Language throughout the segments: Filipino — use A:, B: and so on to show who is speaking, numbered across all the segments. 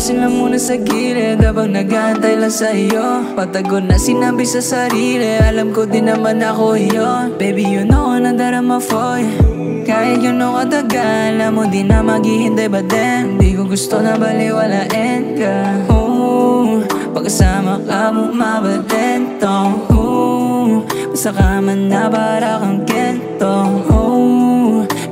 A: sila muna sa gilid habang nag-aantay lang sa iyo. Patago na sinabi sa sarili, alam ko din naman ako yun. Baby, you know nandarama for you. Kahit yun o katagal, alam mo di na maghihintay ba din. Di ko gusto na baliwalain ka. Pagkasama ka bumabalento. Basta ka man na para kang kento.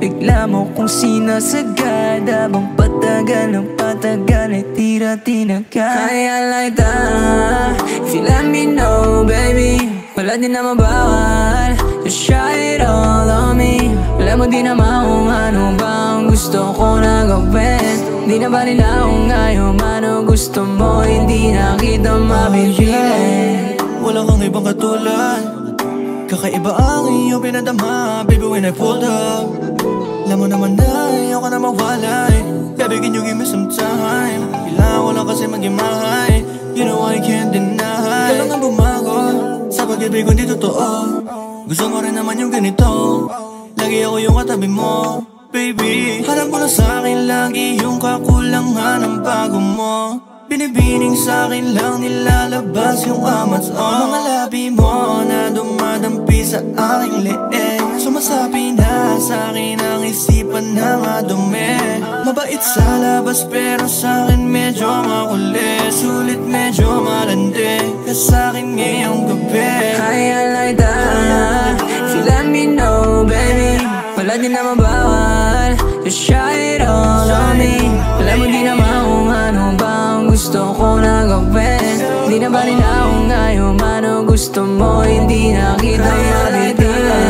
A: Bigla mo kung sinasagad habang patagal ng patagal ay tira-tinagad. Kaya like that, if you let me know baby, wala din na mabawal. Just try it all on me. Alam mo di naman kung ano ba ang gusto ko na gawin. Di na ba nila kung ayaw man o gusto mo, hindi na kita mapipili.
B: Wala kang ibang katulad, kakaiba ang iyong pinadama. Baby, when I pulled up, alam mo naman na ayaw ka na mawala. Baby, can you give me some time? Kailangan ko lang kasi mag-imay. You know I can't deny. Kailangan bumago sa pag-ibig kung di totoo. Gusto mo rin naman yung ganito, lagi ako yung katabi mo. Baby, harap mo na sa'kin lagi yung kakulangan ng bago mo. Binibining sa'kin lang nilalabas yung amats Mga labi mo na dumadampi sa aking leeg. Sumasabi na sa'kin ang isipan na madumi. Mabait sa labas pero sa'kin medyo makulit. Sulit medyo malandi ka sa'kin ngayong gabi.
A: Kaya like that, if you let me know baby, wala din na mabawal. Just try it all on me. Alam mo di naman kung ano ba ang gusto ko na gawin. Di na ba nila kung ayaw man o gusto mo, hindi na kita mapipili.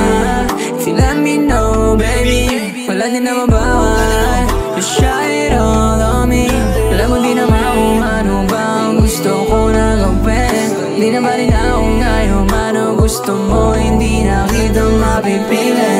A: If you let me know baby, wala din na mabawal. Just try it all on me. Alam mo di naman kung ano ba ang gusto ko na gawin. Di na ba nila kung ayaw man o gusto mo, hindi na kita mapipili.